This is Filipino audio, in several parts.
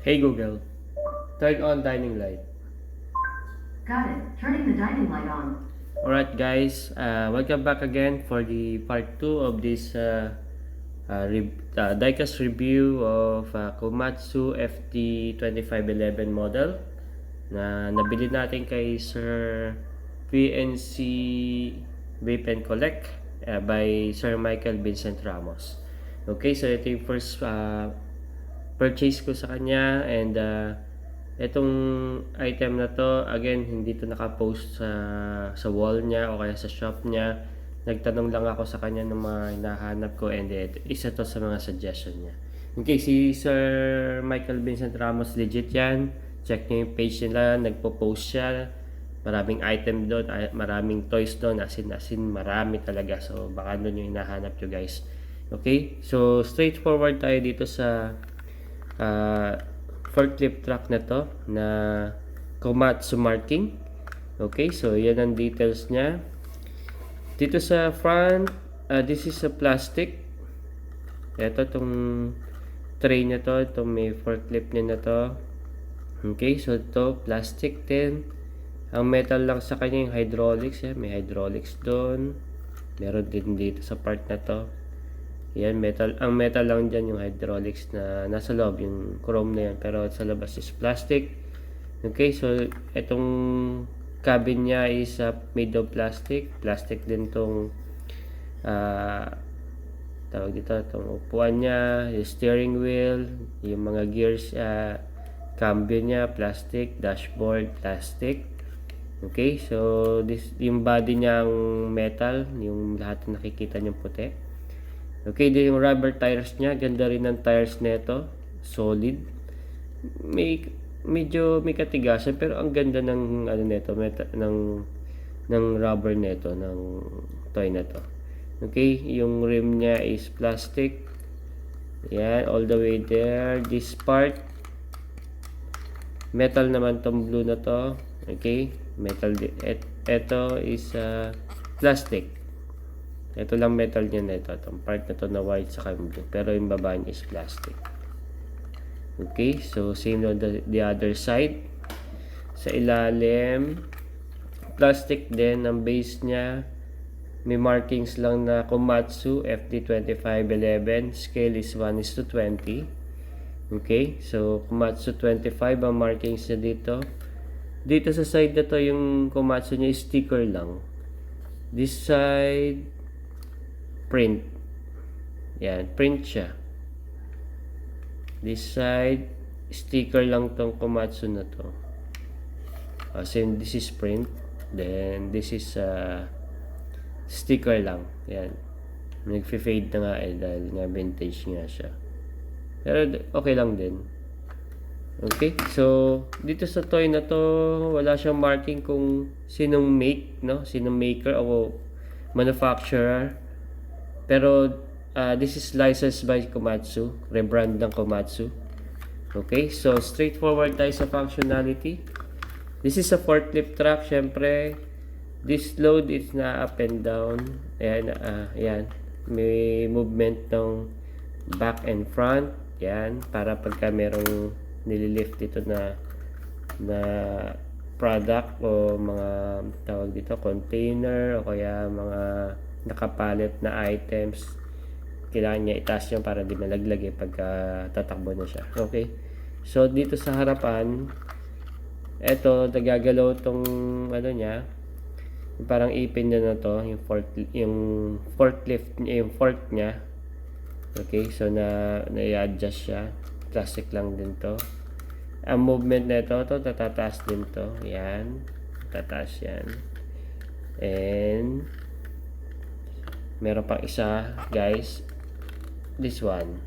Hey Google, turn on dining light. Got it. Turning the dining light on. Alright guys, welcome back again for the part 2 of this diecast review of Komatsu FT2511 model na nabili natin kay Sir PNC Vape and Collect by Sir Michael Vincent Ramos. Okay, so ito yung first purchase ko sa kanya, and itong item na to, again, hindi to nakapost sa wall niya o kaya sa shop niya. Nagtanong lang ako sa kanya ng mga hinahanap ko, and isa to sa mga suggestion niya. Okay, si Sir Michael Vincent Ramos, legit yan. Check niyo yung page nila, nagpo-post siya. Maraming item doon, maraming toys doon, as in marami talaga. So baka doon yung hinahanap nyo guys. Okay, so straightforward tayo dito sa forklift truck na to na Komatsu marking. Okay, so yan ang details niya. Dito sa front, this is a plastic. Ito tong tray na to, itong may forklift niya na to. Okay, so ito plastic din. Ang metal lang sa kanya yung hydraulics. May hydraulics doon. Meron din dito sa part na to. Yan, metal. Ang metal lang dyan yung hydraulics na nasa loob, yung chrome na yan. Pero sa labas is plastic. Okay, so itong cabin niya is made of plastic. Plastic din tong tawag dito, itong upuan niya, yung steering wheel, yung mga gears, cambio niya, plastic, dashboard, plastic. Okay, so this yung body niya ang metal, yung lahat na nakikita niyo puti. Okay, din yung rubber tires niya, ganda rin ng tires nito, solid. Medyo may katigasan pero ang ganda ng ano nito, ng rubber nito, ng toy na to. Okay, yung rim niya is plastic. Yan, all the way there. This part metal naman tong blue na to. Okay, metal din. Ito is plastic. Ito lang metal niya na ito. Itong part na to na white sa blue. Pero yung baba niya is plastic. Okay, so same on the other side. Sa ilalim, plastic din ang base niya. May markings lang na Komatsu FT2511. Scale is 1:20. Okay, so Komatsu 25 ang markings niya dito. Dito sa side na to, yung Komatsu niya sticker lang. This side, print. Yan, print siya. This side, sticker lang tong Komatsu na to. So this is print. Then this is sticker lang. Yan. Nag-fade na nga dahil nga vintage nga siya. Pero okay lang din. Okay, so dito sa toy na to, wala siyang marking kung sinong make, no? Sinong maker o manufacturer. Pero this is licensed by Komatsu, rebrand ng Komatsu. Okay, so straightforward tayo sa functionality. This is a forklift truck, syempre. This load is na up and down. Ayan, ayan. May movement ng back and front. Yan, para pagka merong nililift dito na product o mga tawag dito, container o kaya mga nakapalit na items, kailangan niya itaas niya para di malaglag pagka tatakbo na siya. Okay, so dito sa harapan, eto nagagalaw tong ano niya, yung parang ipin niya na to, yung forklift, yung fork niya. Okay, so na-adjust siya. Plastic lang din to. Ang movement na ito, tatataas din to. Yan. Tataas yan. And meron pang isa, guys. This one.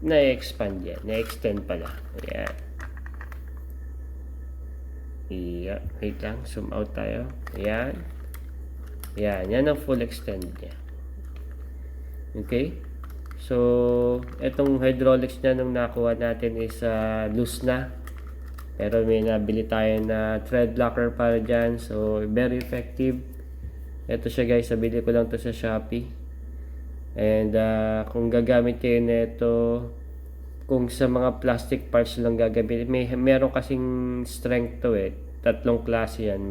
Na-expand yan. Na-extend pala. Yan. Yeah. Wait lang. Zoom out tayo. Yan. Yan. Yan ang full extend niya. Okay. So, itong hydraulics niya nung nakuha natin is loose na. Pero may nabili tayo na thread locker para dyan. So, very effective. Ito siya guys. Nabili ko lang to sa Shopee. And kung gagamit kayo nito, kung sa mga plastic parts lang gagamitin, meron kasing strength to eh. Tatlong klase yan.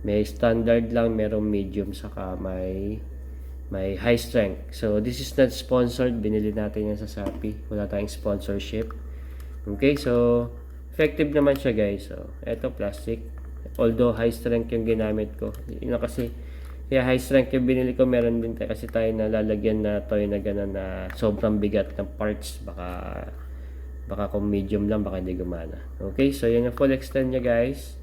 May standard lang, merong medium, saka may high strength. So, this is not sponsored. Binili natin yan sa Shopee. Wala tayong sponsorship. Okay, so, effective naman siya guys. So, eto plastic. Although high strength yung ginamit ko. Yun na kasi, kaya high strength yung binili ko. Meron din kasi tayo na lalagyan na toy na gano'n na sobrang bigat ng parts. Baka kung medium lang, baka hindi gumana. Okay, so yun yung full extent niya guys.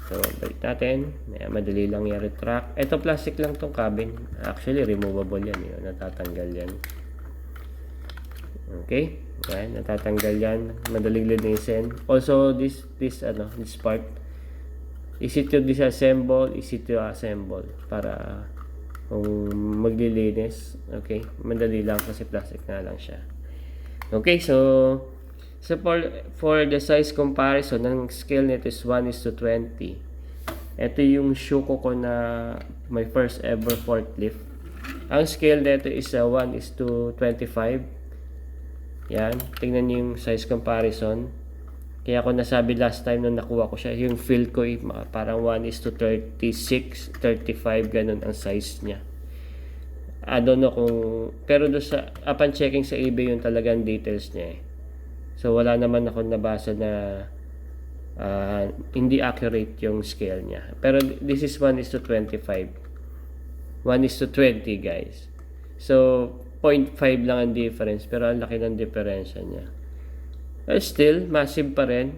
So, balik natin. Madali lang i-retract. Ito plastic lang tong cabin. Actually, removable yan. Yun, natatanggal yan. Okay, yan, natatanggal yan. Madaling linisin. Also, this part, easy to disassemble, easy to assemble para kung maglilinis. Okay, madali lang kasi plastic na lang siya. Okay, so for the size comparison, ng scale nito is 1:20. Ito yung Shuko ko na my first ever forklift. Ang scale nito is 1:25. Yan, tingnan niyo yung size comparison. Kaya ako nasabi last time nung nakuha ko siya, yung feel ko parang 1:36, 35, ganun ang size niya. I don't know kung, pero doon sa, upon checking sa eBay yung talagang details niya eh. So, wala naman ako nabasa na hindi accurate yung scale niya. Pero this is 1:25. 1:20 guys. So, 0.5 lang ang difference, pero ang laki ng diferensya niya. Still, massive pa rin.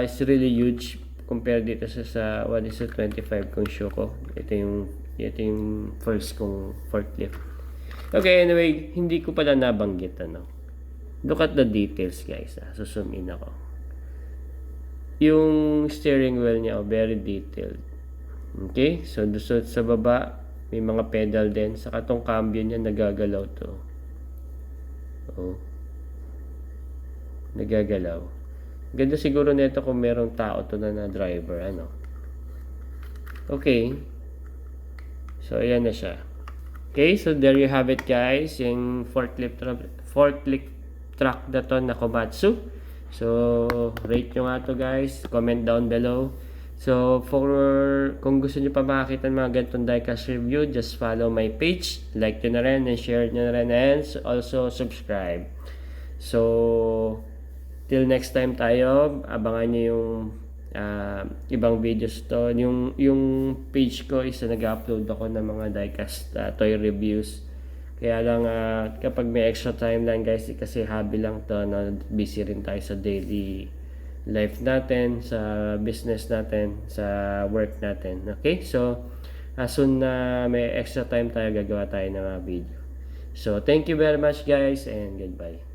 It's really huge compared dito sa 1:25 kong Shuko. Ito yung first kong forklift. Okay, anyway, hindi ko pala nabanggit Look at the details guys. So zoom in ako. Yung steering wheel niya, very detailed. Okay, so sa baba may mga pedal din. Saka tong cambio niya nagagalaw to. Oh. Nagagalaw. Ganda siguro nito kung merong tao to na driver, Okay. So ayan na siya. Okay, so there you have it guys, yung forklift truck na to na Komatsu. So rate nyo nga to guys, comment down below. So kung gusto nyo pa makakita ng mga ganitong diecast review, just follow my page, like nyo na rin and share nyo na rin, and also subscribe. So till next time tayo, abangan nyo yung ibang videos to. Yung page ko is nag-upload ako ng mga diecast toy reviews. Kaya lang kapag may extra time lang guys, kasi hobby lang to, busy rin tayo sa daily life natin, sa business natin, sa work natin. Okay, so soon na may extra time tayo, gagawa tayo ng video. So thank you very much guys, and goodbye.